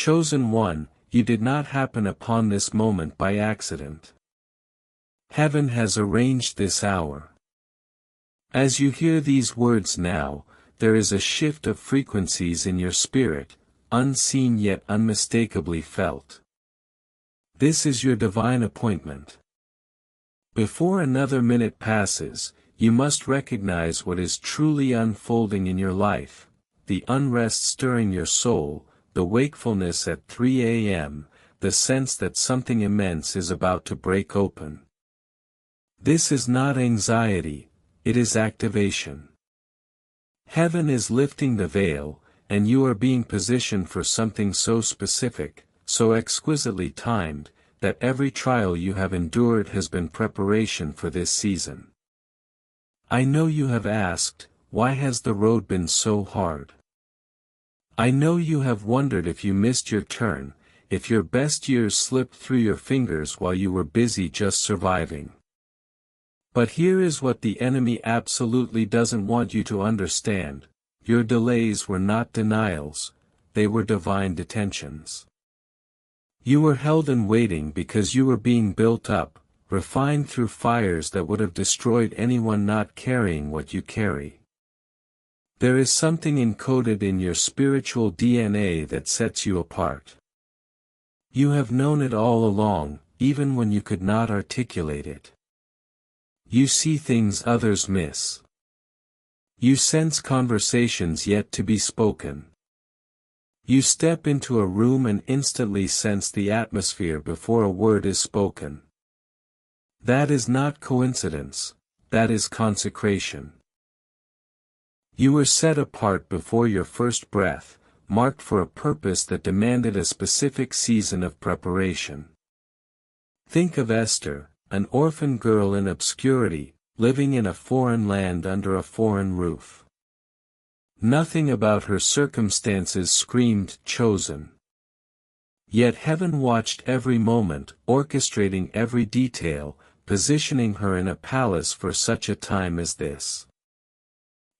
Chosen one, you did not happen upon this moment by accident. Heaven has arranged this hour. As you hear these words now, there is a shift of frequencies in your spirit, unseen yet unmistakably felt. This is your divine appointment. Before another minute passes, you must recognize what is truly unfolding in your life, the unrest stirring your soul, the wakefulness at 3 a.m., the sense that something immense is about to break open. This is not anxiety, it is activation. Heaven is lifting the veil, and you are being positioned for something so specific, so exquisitely timed, that every trial you have endured has been preparation for this season. I know you have asked, why has the road been so hard? I know you have wondered if you missed your turn, if your best years slipped through your fingers while you were busy just surviving. But here is what the enemy absolutely doesn't want you to understand: your delays were not denials, they were divine detentions. You were held in waiting because you were being built up, refined through fires that would have destroyed anyone not carrying what you carry. There is something encoded in your spiritual DNA that sets you apart. You have known it all along, even when you could not articulate it. You see things others miss. You sense conversations yet to be spoken. You step into a room and instantly sense the atmosphere before a word is spoken. That is not coincidence, that is consecration. You were set apart before your first breath, marked for a purpose that demanded a specific season of preparation. Think of Esther, an orphan girl in obscurity, living in a foreign land under a foreign roof. Nothing about her circumstances screamed chosen. Yet heaven watched every moment, orchestrating every detail, positioning her in a palace for such a time as this.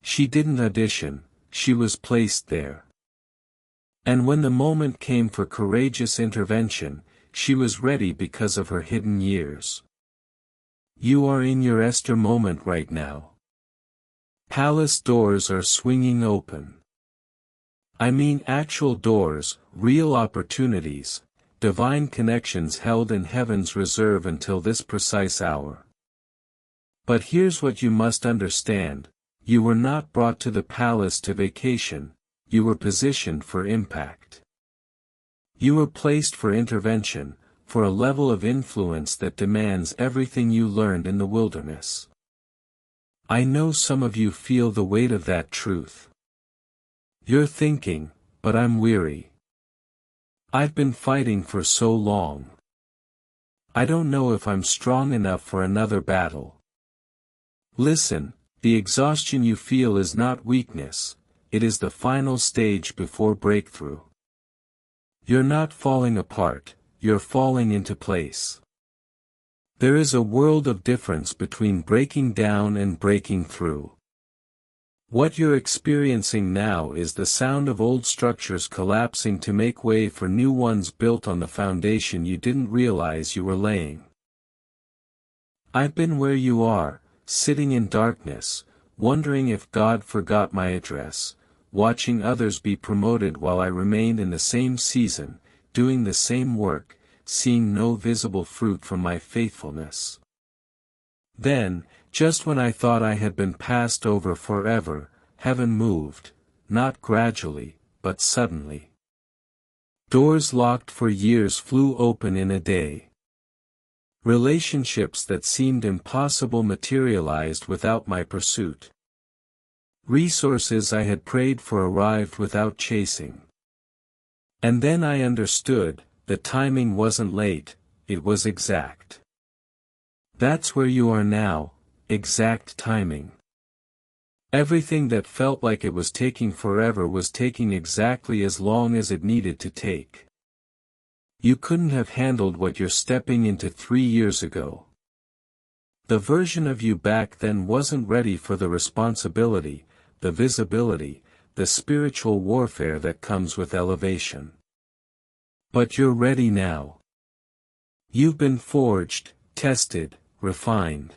She didn't audition, she was placed there. And when the moment came for courageous intervention, she was ready because of her hidden years. You are in your Esther moment right now. Palace doors are swinging open. I mean actual doors, real opportunities, divine connections held in heaven's reserve until this precise hour. But here's what you must understand: you were not brought to the palace to vacation, you were positioned for impact. You were placed for intervention, for a level of influence that demands everything you learned in the wilderness. I know some of you feel the weight of that truth. You're thinking, but I'm weary. I've been fighting for so long. I don't know if I'm strong enough for another battle. Listen, the exhaustion you feel is not weakness, it is the final stage before breakthrough. You're not falling apart, you're falling into place. There is a world of difference between breaking down and breaking through. What you're experiencing now is the sound of old structures collapsing to make way for new ones built on the foundation you didn't realize you were laying. I've been where you are, sitting in darkness, wondering if God forgot my address, watching others be promoted while I remained in the same season, doing the same work, seeing no visible fruit from my faithfulness. Then, just when I thought I had been passed over forever, heaven moved, not gradually, but suddenly. Doors locked for years flew open in a day. Relationships that seemed impossible materialized without my pursuit. Resources I had prayed for arrived without chasing. And then I understood, the timing wasn't late, it was exact. That's where you are now, exact timing. Everything that felt like it was taking forever was taking exactly as long as it needed to take. You couldn't have handled what you're stepping into 3 years ago. The version of you back then wasn't ready for the responsibility, the visibility, the spiritual warfare that comes with elevation. But you're ready now. You've been forged, tested, refined.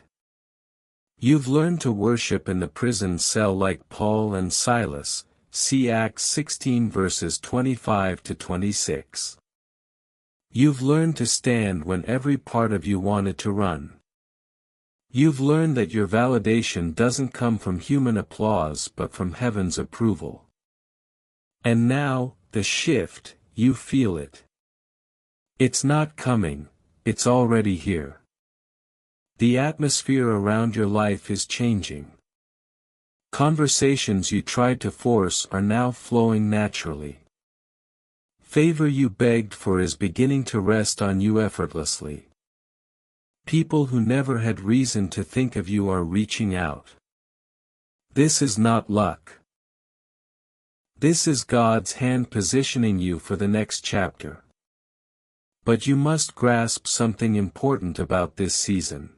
You've learned to worship in the prison cell like Paul and Silas, see Acts 16 verses 25 to 26. You've learned to stand when every part of you wanted to run. You've learned that your validation doesn't come from human applause but from heaven's approval. And now, the shift, you feel it. It's not coming, it's already here. The atmosphere around your life is changing. Conversations you tried to force are now flowing naturally. Favor you begged for is beginning to rest on you effortlessly. People who never had reason to think of you are reaching out. This is not luck. This is God's hand positioning you for the next chapter. But you must grasp something important about this season.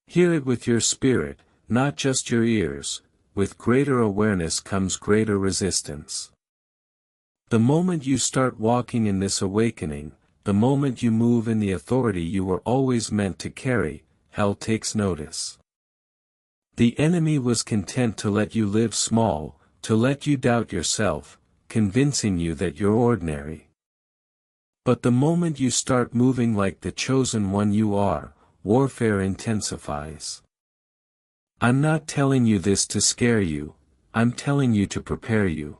Hear it with your spirit, not just your ears. With greater awareness comes greater resistance. The moment you start walking in this awakening, the moment you move in the authority you were always meant to carry, hell takes notice. The enemy was content to let you live small, to let you doubt yourself, convincing you that you're ordinary. But the moment you start moving like the chosen one you are, warfare intensifies. I'm not telling you this to scare you, I'm telling you to prepare you.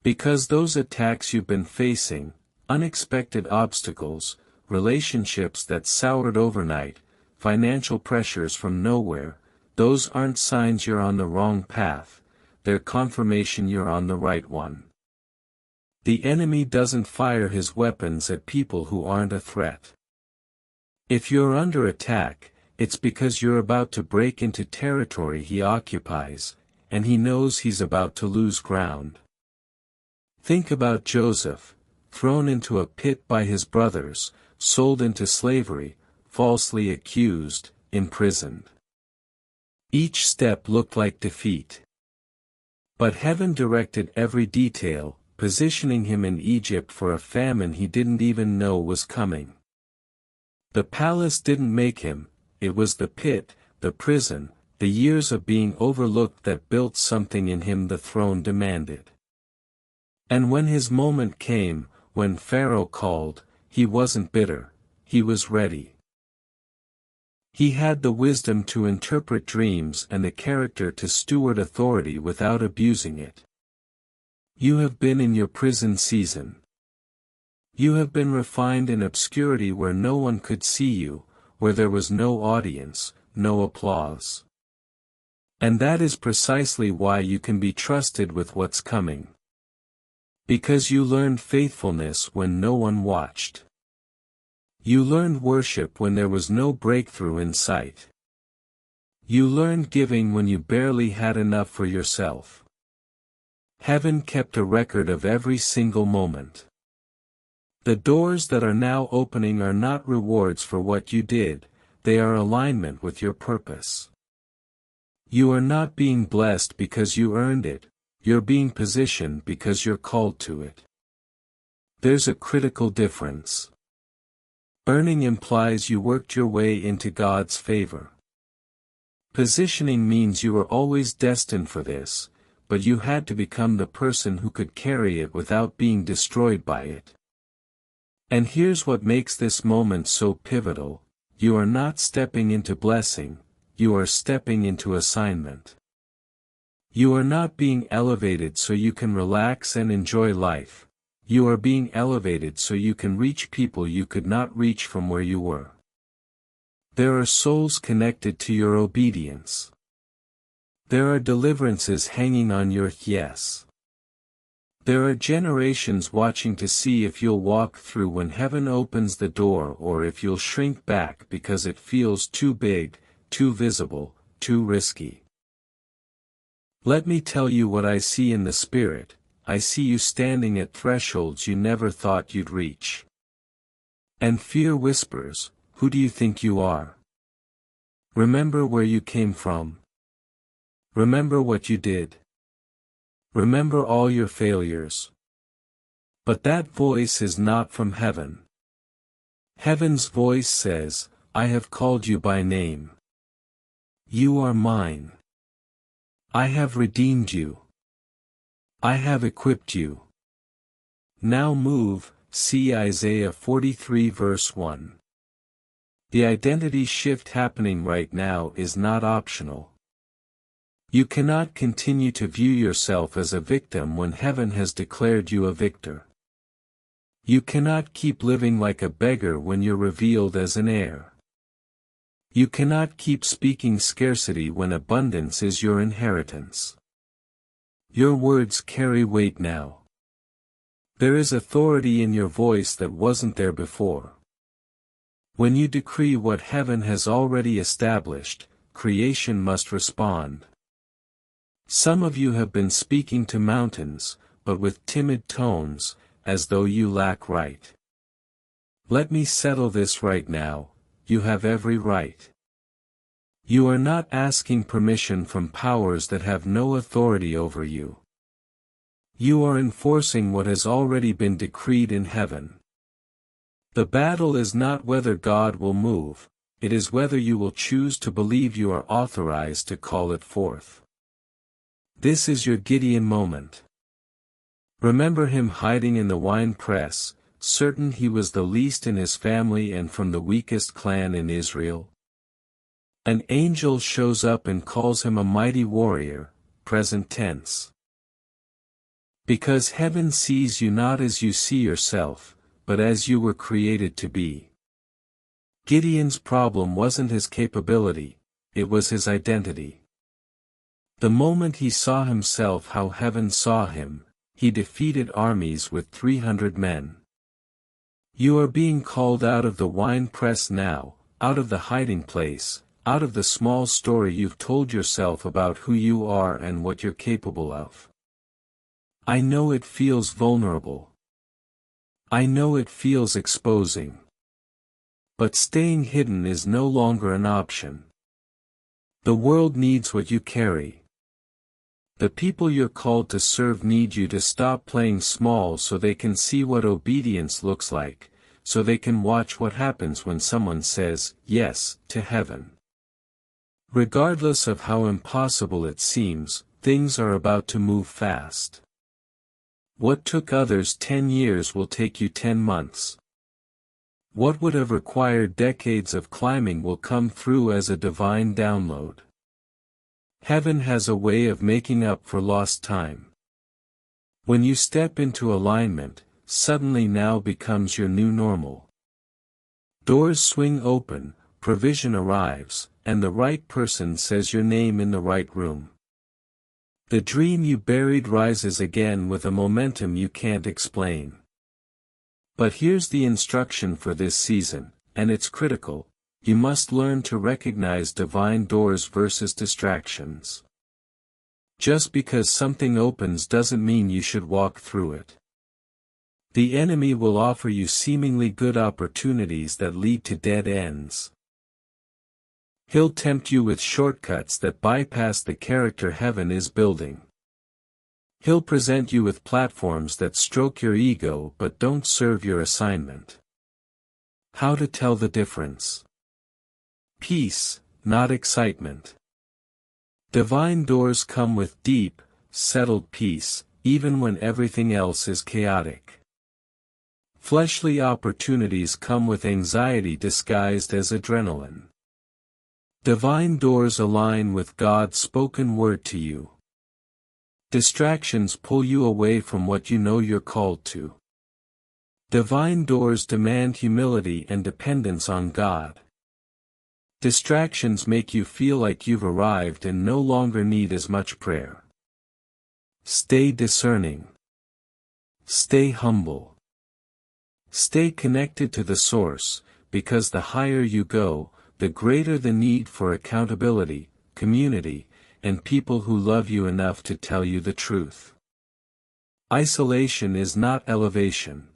Because those attacks you've been facing, unexpected obstacles, relationships that soured overnight, financial pressures from nowhere, those aren't signs you're on the wrong path, they're confirmation you're on the right one. The enemy doesn't fire his weapons at people who aren't a threat. If you're under attack, it's because you're about to break into territory he occupies, and he knows he's about to lose ground. Think about Joseph, thrown into a pit by his brothers, sold into slavery, falsely accused, imprisoned. Each step looked like defeat. But heaven directed every detail, positioning him in Egypt for a famine he didn't even know was coming. The palace didn't make him, it was the pit, the prison, the years of being overlooked that built something in him the throne demanded. And when his moment came, when Pharaoh called, he wasn't bitter, he was ready. He had the wisdom to interpret dreams and the character to steward authority without abusing it. You have been in your prison season. You have been refined in obscurity where no one could see you, where there was no audience, no applause. And that is precisely why you can be trusted with what's coming. Because you learned faithfulness when no one watched. You learned worship when there was no breakthrough in sight. You learned giving when you barely had enough for yourself. Heaven kept a record of every single moment. The doors that are now opening are not rewards for what you did, they are alignment with your purpose. You are not being blessed because you earned it, you're being positioned because you're called to it. There's a critical difference. Earning implies you worked your way into God's favor. Positioning means you were always destined for this, but you had to become the person who could carry it without being destroyed by it. And here's what makes this moment so pivotal: you are not stepping into blessing, you are stepping into assignment. You are not being elevated so you can relax and enjoy life, you are being elevated so you can reach people you could not reach from where you were. There are souls connected to your obedience. There are deliverances hanging on your yes. There are generations watching to see if you'll walk through when heaven opens the door or if you'll shrink back because it feels too big, too visible, too risky. Let me tell you what I see in the Spirit. I see you standing at thresholds you never thought you'd reach. And fear whispers, who do you think you are? Remember where you came from. Remember what you did. Remember all your failures. But that voice is not from heaven. Heaven's voice says, I have called you by name. You are mine. I have redeemed you. I have equipped you. Now move, see Isaiah 43 verse 1. The identity shift happening right now is not optional. You cannot continue to view yourself as a victim when heaven has declared you a victor. You cannot keep living like a beggar when you're revealed as an heir. You cannot keep speaking scarcity when abundance is your inheritance. Your words carry weight now. There is authority in your voice that wasn't there before. When you decree what heaven has already established, creation must respond. Some of you have been speaking to mountains, but with timid tones, as though you lack right. Let me settle this right now, you have every right. You are not asking permission from powers that have no authority over you. You are enforcing what has already been decreed in heaven. The battle is not whether God will move, it is whether you will choose to believe you are authorized to call it forth. This is your Gideon moment. Remember him hiding in the wine press, certain he was the least in his family and from the weakest clan in Israel? An angel shows up and calls him a mighty warrior, present tense. Because heaven sees you not as you see yourself, but as you were created to be. Gideon's problem wasn't his capability, it was his identity. The moment he saw himself how heaven saw him, he defeated armies with 300 men. You are being called out of the wine press now, out of the hiding place, out of the small story you've told yourself about who you are and what you're capable of. I know it feels vulnerable. I know it feels exposing. But staying hidden is no longer an option. The world needs what you carry. The people you're called to serve need you to stop playing small so they can see what obedience looks like, so they can watch what happens when someone says, yes, to heaven. Regardless of how impossible it seems, things are about to move fast. What took others 10 years will take you 10 months. What would have required decades of climbing will come through as a divine download. Heaven has a way of making up for lost time. When you step into alignment, suddenly now becomes your new normal. Doors swing open, provision arrives, and the right person says your name in the right room. The dream you buried rises again with a momentum you can't explain. But here's the instruction for this season, and it's critical. You must learn to recognize divine doors versus distractions. Just because something opens doesn't mean you should walk through it. The enemy will offer you seemingly good opportunities that lead to dead ends. He'll tempt you with shortcuts that bypass the character heaven is building. He'll present you with platforms that stroke your ego but don't serve your assignment. How to tell the difference? Peace, not excitement. Divine doors come with deep, settled peace, even when everything else is chaotic. Fleshly opportunities come with anxiety disguised as adrenaline. Divine doors align with God's spoken word to you. Distractions pull you away from what you know you're called to. Divine doors demand humility and dependence on God. Distractions make you feel like you've arrived and no longer need as much prayer. Stay discerning. Stay humble. Stay connected to the source, because the higher you go, the greater the need for accountability, community, and people who love you enough to tell you the truth. Isolation is not elevation.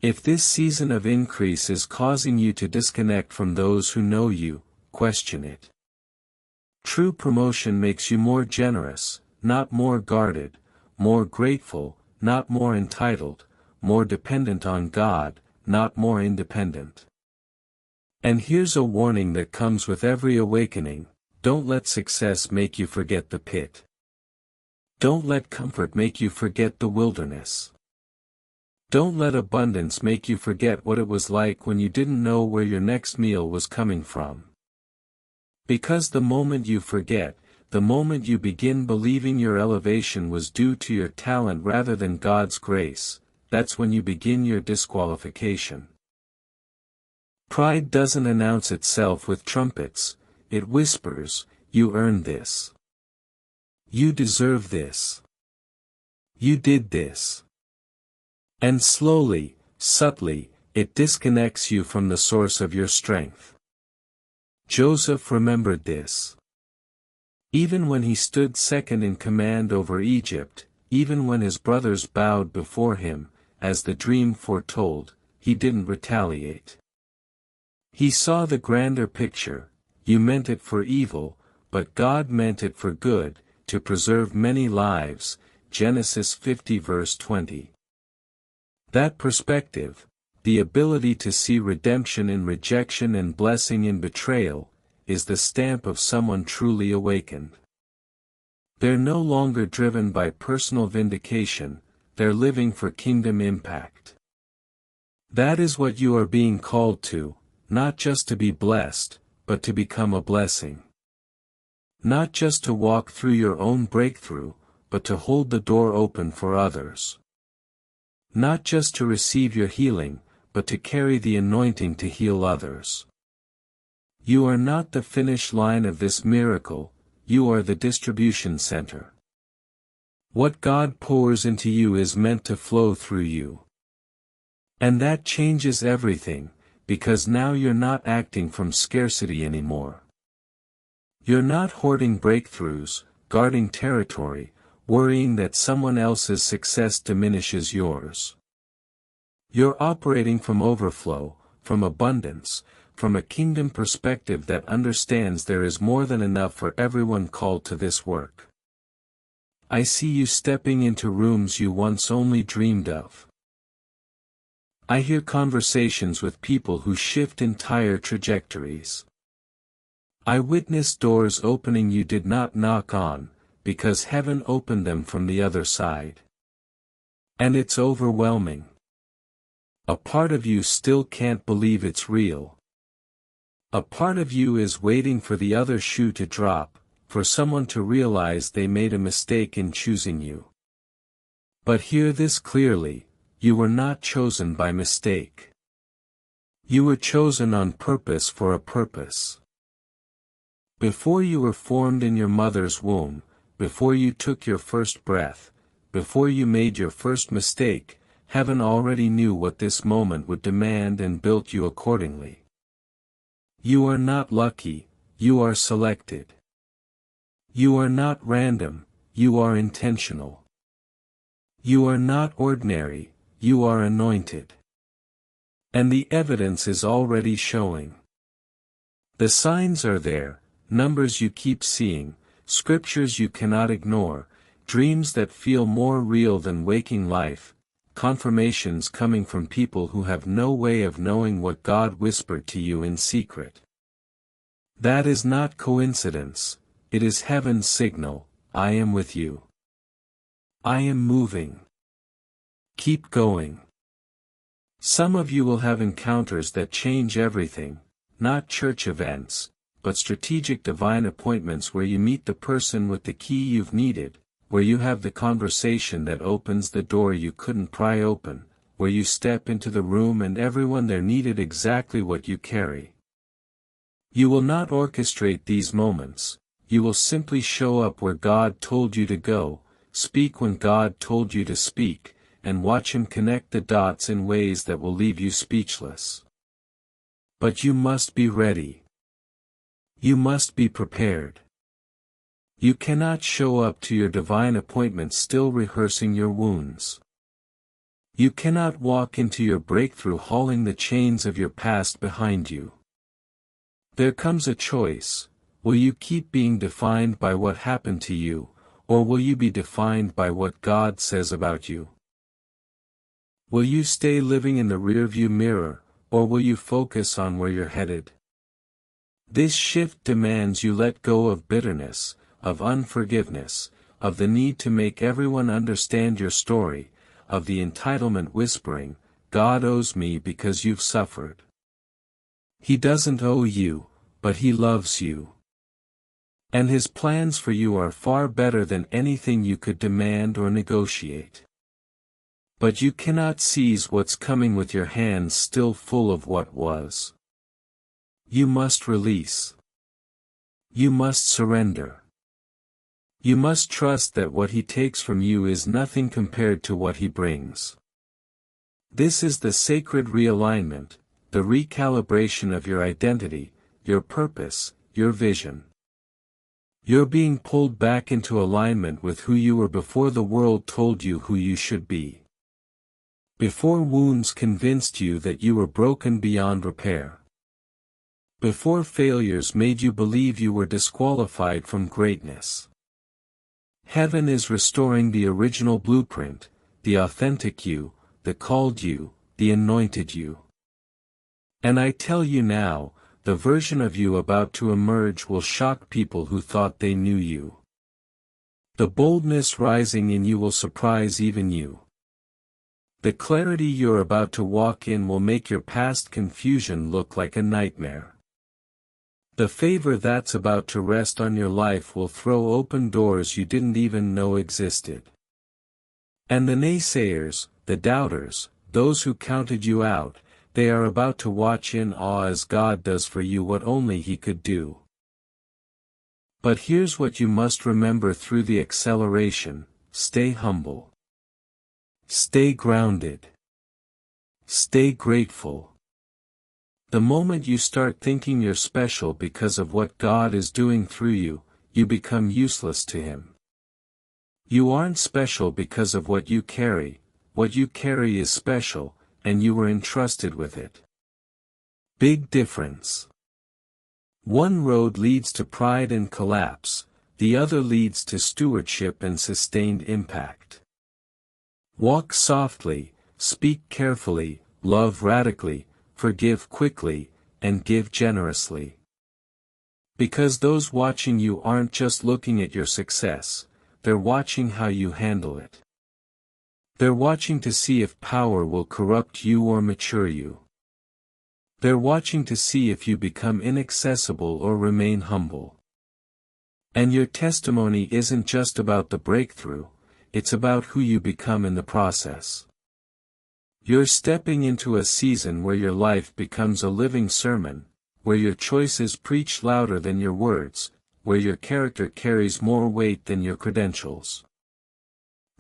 If this season of increase is causing you to disconnect from those who know you, question it. True promotion makes you more generous, not more guarded, more grateful, not more entitled, more dependent on God, not more independent. And here's a warning that comes with every awakening: don't let success make you forget the pit. Don't let comfort make you forget the wilderness. Don't let abundance make you forget what it was like when you didn't know where your next meal was coming from. Because the moment you forget, the moment you begin believing your elevation was due to your talent rather than God's grace, that's when you begin your disqualification. Pride doesn't announce itself with trumpets, it whispers, "You earned this. You deserve this. You did this." And slowly, subtly, it disconnects you from the source of your strength. Joseph remembered this. Even when he stood second in command over Egypt, even when his brothers bowed before him, as the dream foretold, he didn't retaliate. He saw the grander picture: you meant it for evil, but God meant it for good, to preserve many lives, Genesis 50 verse 20. That perspective, the ability to see redemption in rejection and blessing in betrayal, is the stamp of someone truly awakened. They're no longer driven by personal vindication, they're living for kingdom impact. That is what you are being called to, not just to be blessed, but to become a blessing. Not just to walk through your own breakthrough, but to hold the door open for others. Not just to receive your healing, but to carry the anointing to heal others. You are not the finish line of this miracle, you are the distribution center. What God pours into you is meant to flow through you. And that changes everything, because now you're not acting from scarcity anymore. You're not hoarding breakthroughs, guarding territory, worrying that someone else's success diminishes yours. You're operating from overflow, from abundance, from a kingdom perspective that understands there is more than enough for everyone called to this work. I see you stepping into rooms you once only dreamed of. I hear conversations with people who shift entire trajectories. I witness doors opening you did not knock on, because heaven opened them from the other side. And it's overwhelming. A part of you still can't believe it's real. A part of you is waiting for the other shoe to drop, for someone to realize they made a mistake in choosing you. But hear this clearly: you were not chosen by mistake. You were chosen on purpose for a purpose. Before you were formed in your mother's womb, before you took your first breath, before you made your first mistake, heaven already knew what this moment would demand and built you accordingly. You are not lucky, you are selected. You are not random, you are intentional. You are not ordinary, you are anointed. And the evidence is already showing. The signs are there, numbers you keep seeing, scriptures you cannot ignore, dreams that feel more real than waking life, confirmations coming from people who have no way of knowing what God whispered to you in secret. That is not coincidence, it is heaven's signal: I am with you. I am moving. Keep going. Some of you will have encounters that change everything, not church events, but strategic divine appointments where you meet the person with the key you've needed, where you have the conversation that opens the door you couldn't pry open, where you step into the room and everyone there needed exactly what you carry. You will not orchestrate these moments, you will simply show up where God told you to go, speak when God told you to speak, and watch Him connect the dots in ways that will leave you speechless. But you must be ready. You must be prepared. You cannot show up to your divine appointment still rehearsing your wounds. You cannot walk into your breakthrough hauling the chains of your past behind you. There comes a choice: will you keep being defined by what happened to you, or will you be defined by what God says about you? Will you stay living in the rearview mirror, or will you focus on where you're headed? This shift demands you let go of bitterness, of unforgiveness, of the need to make everyone understand your story, of the entitlement whispering, "God owes me because you've suffered." He doesn't owe you, but He loves you. And His plans for you are far better than anything you could demand or negotiate. But you cannot seize what's coming with your hands still full of what was. You must release. You must surrender. You must trust that what He takes from you is nothing compared to what He brings. This is the sacred realignment, the recalibration of your identity, your purpose, your vision. You're being pulled back into alignment with who you were before the world told you who you should be. Before wounds convinced you that you were broken beyond repair. Before failures made you believe you were disqualified from greatness. Heaven is restoring the original blueprint, the authentic you, the called you, the anointed you. And I tell you now, the version of you about to emerge will shock people who thought they knew you. The boldness rising in you will surprise even you. The clarity you're about to walk in will make your past confusion look like a nightmare. The favor that's about to rest on your life will throw open doors you didn't even know existed. And the naysayers, the doubters, those who counted you out, they are about to watch in awe as God does for you what only He could do. But here's what you must remember through the acceleration: stay humble. Stay grounded. Stay grateful. The moment you start thinking you're special because of what God is doing through you, you become useless to Him. You aren't special because of what you carry is special, and you were entrusted with it. Big difference. One road leads to pride and collapse, the other leads to stewardship and sustained impact. Walk softly, speak carefully, love radically, forgive quickly, and give generously. Because those watching you aren't just looking at your success, they're watching how you handle it. They're watching to see if power will corrupt you or mature you. They're watching to see if you become inaccessible or remain humble. And your testimony isn't just about the breakthrough, it's about who you become in the process. You're stepping into a season where your life becomes a living sermon, where your choices preach louder than your words, where your character carries more weight than your credentials.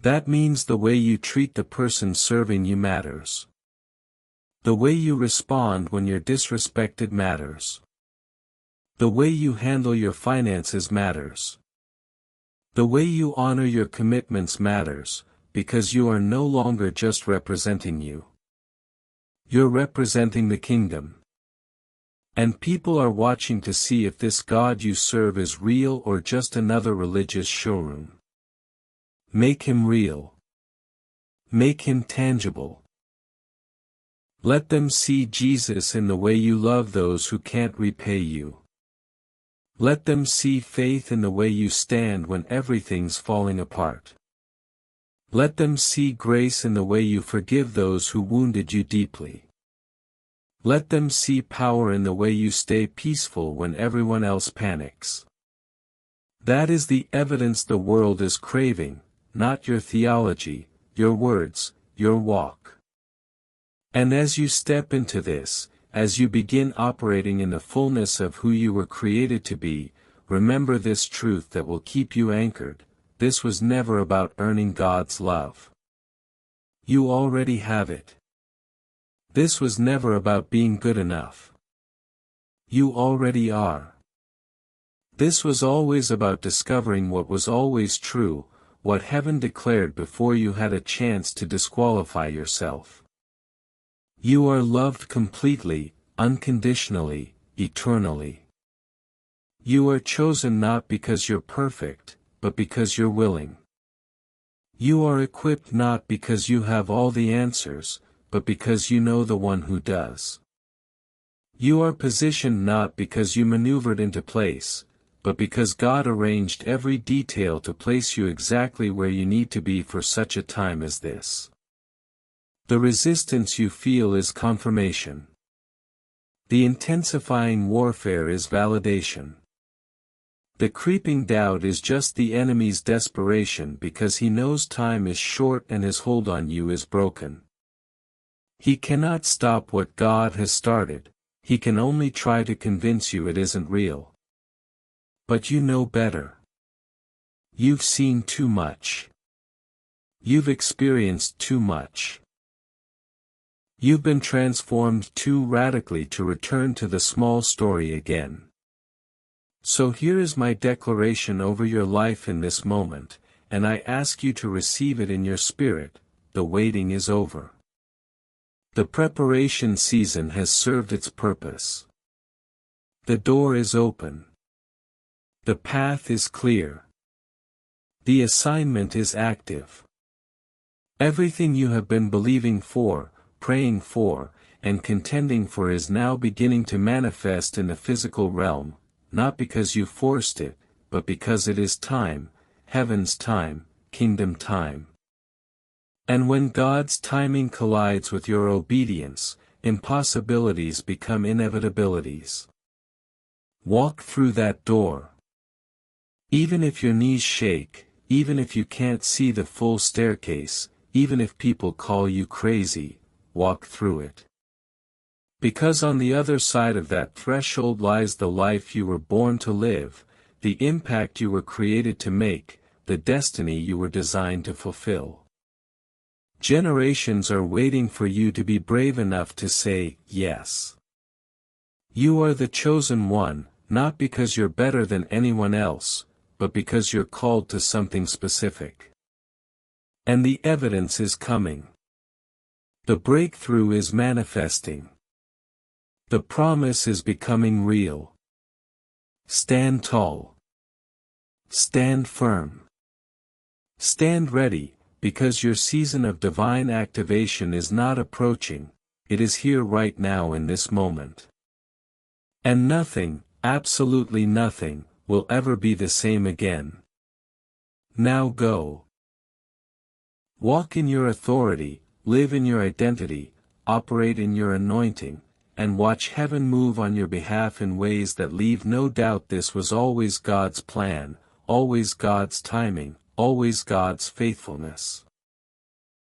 That means the way you treat the person serving you matters. The way you respond when you're disrespected matters. The way you handle your finances matters. The way you honor your commitments matters, because you are no longer just representing you. You're representing the kingdom. And people are watching to see if this God you serve is real or just another religious showroom. Make Him real. Make Him tangible. Let them see Jesus in the way you love those who can't repay you. Let them see faith in the way you stand when everything's falling apart. Let them see grace in the way you forgive those who wounded you deeply. Let them see power in the way you stay peaceful when everyone else panics. That is the evidence the world is craving, not your theology, your words, your walk. And as you step into this, as you begin operating in the fullness of who you were created to be, remember this truth that will keep you anchored: this was never about earning God's love. You already have it. This was never about being good enough. You already are. This was always about discovering what was always true, what heaven declared before you had a chance to disqualify yourself. You are loved completely, unconditionally, eternally. You are chosen not because you're perfect, but because you're willing. You are equipped not because you have all the answers, but because you know the one who does. You are positioned not because you maneuvered into place, but because God arranged every detail to place you exactly where you need to be for such a time as this. The resistance you feel is confirmation. The intensifying warfare is validation. The creeping doubt is just the enemy's desperation because he knows time is short and his hold on you is broken. He cannot stop what God has started, he can only try to convince you it isn't real. But you know better. You've seen too much. You've experienced too much. You've been transformed too radically to return to the small story again. So here is my declaration over your life in this moment, and I ask you to receive it in your spirit. The waiting is over. The preparation season has served its purpose. The door is open. The path is clear. The assignment is active. Everything you have been believing for, praying for, and contending for is now beginning to manifest in the physical realm, not because you forced it, but because it is time, heaven's time, kingdom time. And when God's timing collides with your obedience, impossibilities become inevitabilities. Walk through that door. Even if your knees shake, even if you can't see the full staircase, even if people call you crazy, walk through it. Because on the other side of that threshold lies the life you were born to live, the impact you were created to make, the destiny you were designed to fulfill. Generations are waiting for you to be brave enough to say, yes. You are the chosen one, not because you're better than anyone else, but because you're called to something specific. And the evidence is coming. The breakthrough is manifesting. The promise is becoming real. Stand tall. Stand firm. Stand ready, because your season of divine activation is not approaching, it is here right now in this moment. And nothing, absolutely nothing, will ever be the same again. Now go. Walk in your authority, live in your identity, operate in your anointing, and watch heaven move on your behalf in ways that leave no doubt this was always God's plan, always God's timing, always God's faithfulness.